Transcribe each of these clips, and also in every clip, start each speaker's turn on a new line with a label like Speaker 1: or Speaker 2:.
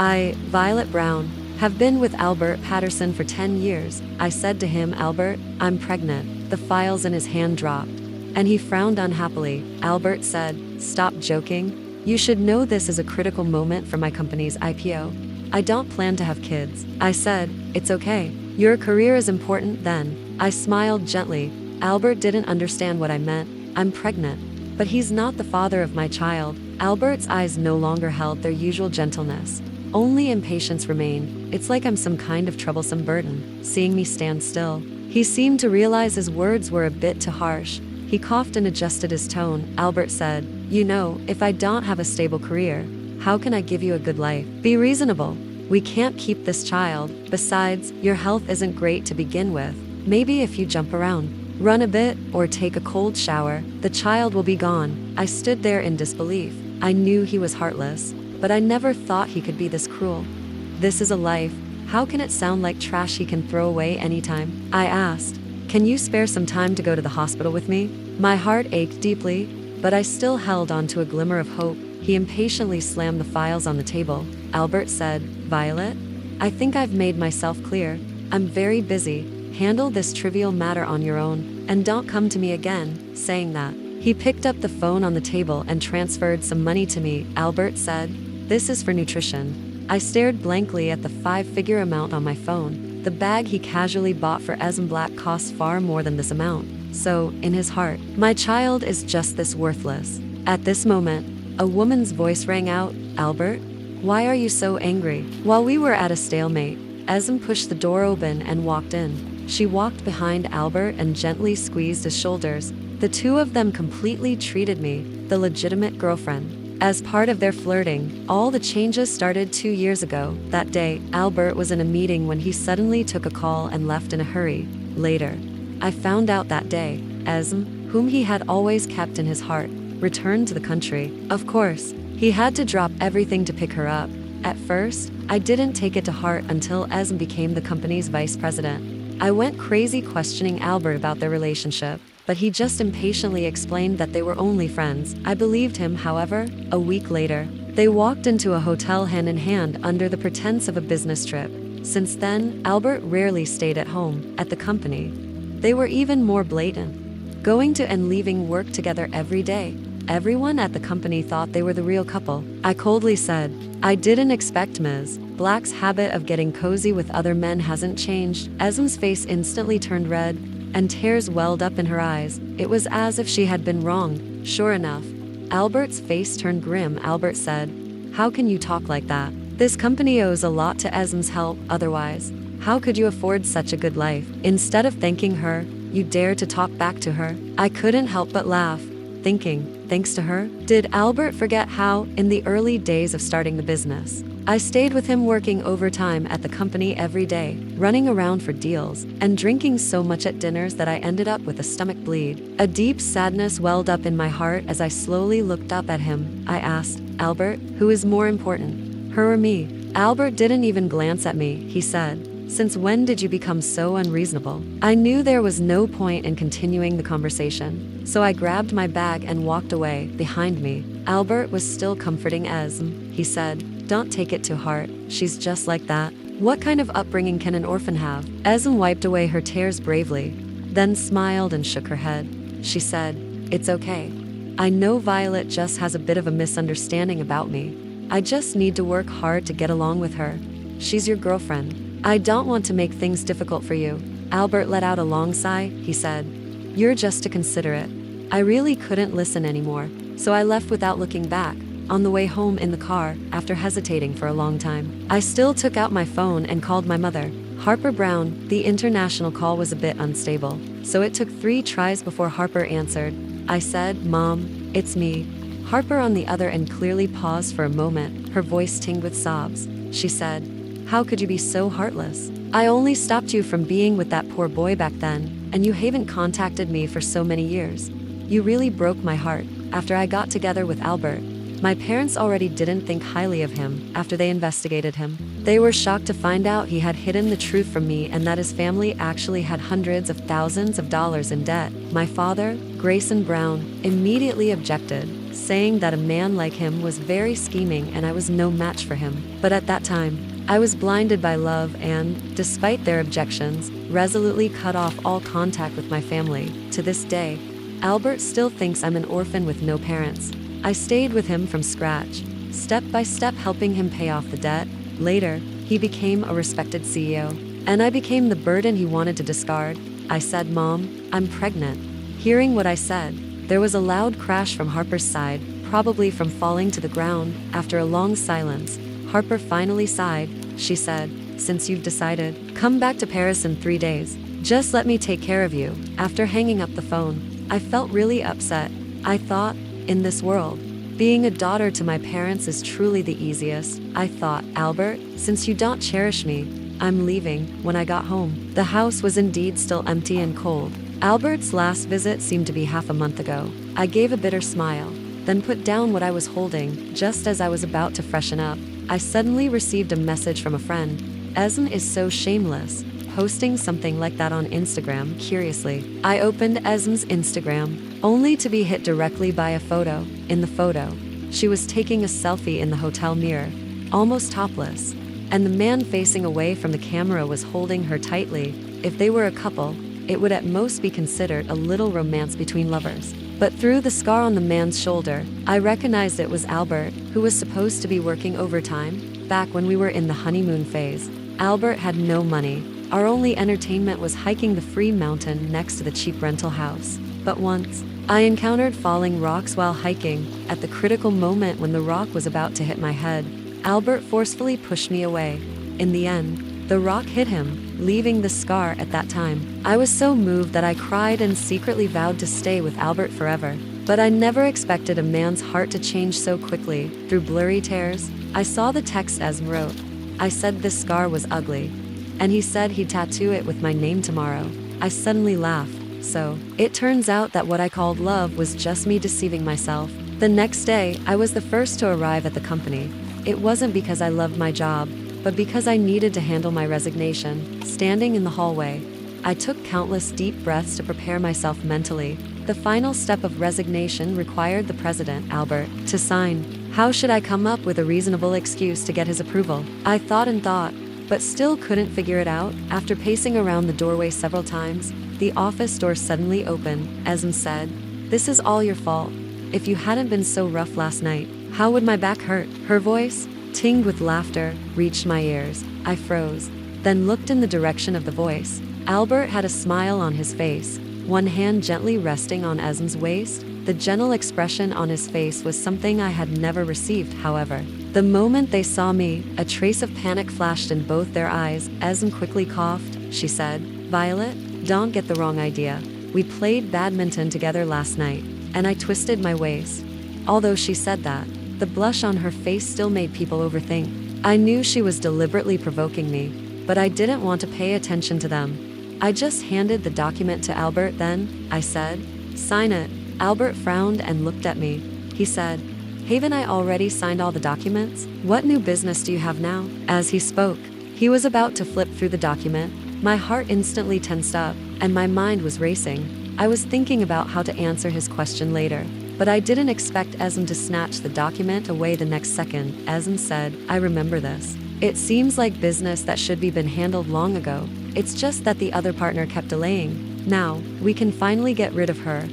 Speaker 1: I, Violet Brown, have been with Albert Paterson for 10 years. I said to him, Albert, I'm pregnant. The files in his hand dropped, and he frowned unhappily. Albert said, stop joking. You should know this is a critical moment for my company's IPO. I don't plan to have kids. I said, it's okay. Your career is important then. I smiled gently. Albert didn't understand what I meant. I'm pregnant. But he's not the father of my child. Albert's eyes no longer held their usual gentleness. Only impatience remained. It's like I'm some kind of troublesome burden, seeing me stand still. He seemed to realize his words were a bit too harsh. He coughed and adjusted his tone. Albert said, you know, if I don't have a stable career, how can I give you a good life? Be reasonable. We can't keep this child. Besides, your health isn't great to begin with. Maybe if you jump around, run a bit, or take a cold shower, the child will be gone. I stood there in disbelief. I knew he was heartless, but I never thought he could be this cruel. This is a life. How can it sound like trash he can throw away anytime? I asked, can you spare some time to go to the hospital with me? My heart ached deeply, but I still held on to a glimmer of hope. He impatiently slammed the files on the table. Albert said, Violet, I think I've made myself clear. I'm very busy. Handle this trivial matter on your own, and don't come to me again. Saying that, he picked up the phone on the table and transferred some money to me. Albert said, this is for nutrition. I stared blankly at the 5-figure amount on my phone. The bag he casually bought for Black cost far more than this amount. So, in his heart, my child is just this worthless. At this moment, a woman's voice rang out, Albert, why are you so angry? While we were at a stalemate, pushed the door open and walked in. She walked behind Albert and gently squeezed his shoulders. The two of them completely treated me, the legitimate girlfriend, as part of their flirting. All the changes started 2 years ago. That day, Albert was in a meeting when he suddenly took a call and left in a hurry. Later, I found out that day, whom he had always kept in his heart, returned to the country. Of course, he had to drop everything to pick her up. At first, I didn't take it to heart until became the company's vice president. I went crazy questioning Albert about their relationship, but he just impatiently explained that they were only friends. I believed him, however. A week later, they walked into a hotel hand in hand under the pretense of a business trip. Since then, Albert rarely stayed at home, at the company. They were even more blatant, going to and leaving work together every day. Everyone at the company thought they were the real couple. I coldly said, I didn't expect Ms. Black's habit of getting cozy with other men hasn't changed. Esm's face instantly turned red, and tears welled up in her eyes. It was as if she had been wronged. Sure enough, Albert's face turned grim. Albert said, how can you talk like that? This company owes a lot to Esm's help, otherwise, how could you afford such a good life? Instead of thanking her, you dare to talk back to her. I couldn't help but laugh, thinking, thanks to her? Did Albert forget how, in the early days of starting the business, I stayed with him working overtime at the company every day, running around for deals, and drinking so much at dinners that I ended up with a stomach bleed. A deep sadness welled up in my heart as I slowly looked up at him. I asked, Albert, who is more important, her or me? Albert didn't even glance at me. He said, since when did you become so unreasonable? I knew there was no point in continuing the conversation, so I grabbed my bag and walked away. Behind me, Albert was still comforting Esm. He said, don't take it to heart, she's just like that. What kind of upbringing can an orphan have? Esm wiped away her tears bravely, then smiled and shook her head. She said, it's okay. I know Violet just has a bit of a misunderstanding about me. I just need to work hard to get along with her. She's your girlfriend. I don't want to make things difficult for you. Albert let out a long sigh. He said, you're just too considerate. I really couldn't listen anymore, so I left without looking back. On the way home in the car, after hesitating for a long time, I still took out my phone and called my mother. Harper Brown. The international call was a bit unstable, so it took 3 tries before Harper answered. I said, Mom, it's me. Harper on the other end clearly paused for a moment, her voice tinged with sobs. She said, how could you be so heartless? I only stopped you from being with that poor boy back then, and you haven't contacted me for so many years. You really broke my heart. After I got together with Albert, my parents already didn't think highly of him. After they investigated him, they were shocked to find out he had hidden the truth from me and that his family actually had hundreds of thousands of dollars in debt. My father, Grayson Brown, immediately objected. saying that a man like him was very scheming and I was no match for him. But at that time, I was blinded by love and, despite their objections, resolutely cut off all contact with my family. To this day, Albert still thinks I'm an orphan with no parents. I stayed with him from scratch, step by step helping him pay off the debt. Later, he became a respected CEO, and I became the burden he wanted to discard. I said, "Mom, I'm pregnant." Hearing what I said, there was a loud crash from Harper's side, probably from falling to the ground. After a long silence, Harper finally sighed. She said, "Since you've decided, come back to Paris in 3 days. Just let me take care of you." After hanging up the phone, I felt really upset. I thought, in this world, being a daughter to my parents is truly the easiest. I thought, "Albert, since you don't cherish me, I'm leaving." When I got home, the house was indeed still empty and cold. Albert's last visit seemed to be half a month ago. I gave a bitter smile, then put down what I was holding. Just as I was about to freshen up, I suddenly received a message from a friend. Esm is so shameless, posting something like that on Instagram. Curiously, I opened Esm's Instagram, only to be hit directly by a photo. In the photo, she was taking a selfie in the hotel mirror, almost topless, and the man facing away from the camera was holding her tightly. If they were a couple, it would at most be considered a little romance between lovers. But through the scar on the man's shoulder, I recognized it was Albert, who was supposed to be working overtime. Back when we were in the honeymoon phase, Albert had no money. Our only entertainment was hiking the free mountain next to the cheap rental house. But once, I encountered falling rocks while hiking. At the critical moment when the rock was about to hit my head, Albert forcefully pushed me away. In the end, the rock hit him, leaving the scar. At that time, I was so moved that I cried and secretly vowed to stay with Albert forever. But I never expected a man's heart to change so quickly. Through blurry tears, I saw the text Esm wrote. I said this scar was ugly, and he said he'd tattoo it with my name tomorrow. I suddenly laughed. So, it turns out that what I called love was just me deceiving myself. The next day, I was the first to arrive at the company. It wasn't because I loved my job, but because I needed to handle my resignation. Standing in the hallway, I took countless deep breaths to prepare myself mentally. The final step of resignation required the president, Albert, to sign. How should I come up with a reasonable excuse to get his approval? I thought and thought, but still couldn't figure it out. After pacing around the doorway several times, the office door suddenly opened. Esm said, "This is all your fault. If you hadn't been so rough last night, how would my back hurt?" Her voice, tinged with laughter, reached my ears. I froze, then looked in the direction of the voice. Albert had a smile on his face, one hand gently resting on Esm's waist. The gentle expression on his face was something I had never received. However, the moment they saw me, a trace of panic flashed in both their eyes. Esm quickly coughed. She said, "Violet, don't get the wrong idea. We played badminton together last night, and I twisted my waist." Although she said that, the blush on her face still made people overthink. I knew she was deliberately provoking me, but I didn't want to pay attention to them. I just handed the document to Albert. Then, I said, "Sign it." Albert frowned and looked at me. He said, "Haven't I already signed all the documents? What new business do you have now?" As he spoke, he was about to flip through the document. My heart instantly tensed up, and my mind was racing. I was thinking about how to answer his question later, but I didn't expect Esm to snatch the document away the next second. Esm said, "I remember this. It seems like business that should be been handled long ago. It's just that the other partner kept delaying. Now, we can finally get rid of her.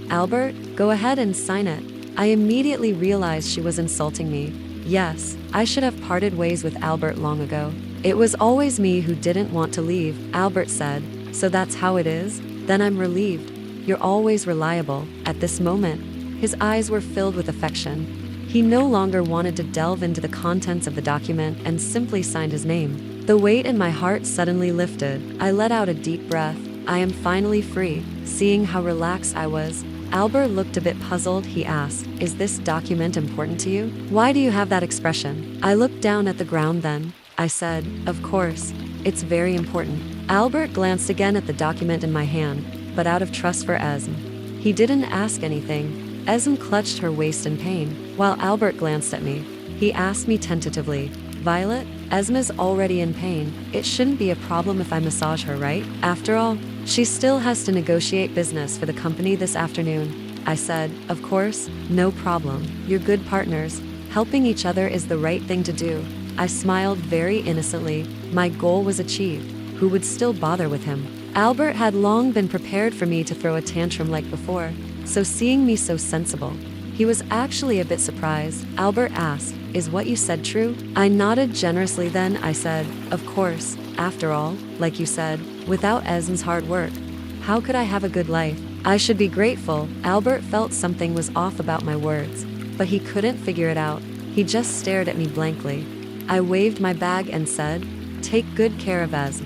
Speaker 1: Albert, go ahead and sign it." I immediately realized she was insulting me. Yes, I should have parted ways with Albert long ago. It was always me who didn't want to leave. Albert said, "So that's how it is? Then I'm relieved. You're always reliable." At this moment, his eyes were filled with affection. He no longer wanted to delve into the contents of the document and simply signed his name. The weight in my heart suddenly lifted. I let out a deep breath. I am finally free. Seeing how relaxed I was, Albert looked a bit puzzled. He asked, "Is this document important to you? Why do you have that expression?" I looked down at the ground then. I said, "Of course, it's very important." Albert glanced again at the document in my hand, but out of trust for Esm, he didn't ask anything. Esm clutched her waist in pain, while Albert glanced at me. He asked me tentatively, "Violet, Esm is already in pain. It shouldn't be a problem if I massage her, right? After all, she still has to negotiate business for the company this afternoon." I said. Of course, no problem. You're good partners. Helping each other is the right thing to do. I smiled very innocently. My goal was achieved. Who would still bother with him? Albert had long been prepared for me to throw a tantrum like before, so seeing me so sensible, he was actually a bit surprised. Albert asked, "Is what you said true?" I nodded generously. Then I said, "Of course, after all, like you said, without Esm's hard work, how could I have a good life? I should be grateful." Albert felt something was off about my words, but he couldn't figure it out. He just stared at me blankly. I waved my bag and said, "Take good care of Esm.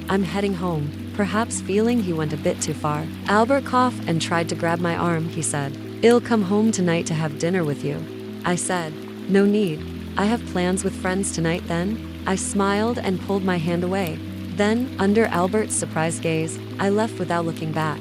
Speaker 1: I'm heading home," perhaps feeling he went a bit too far. Albert coughed and tried to grab my arm. He said, "I'll come home tonight to have dinner with you." I said, "No need. I have plans with friends tonight then." I smiled and pulled my hand away. Then, under Albert's surprised gaze, I left without looking back.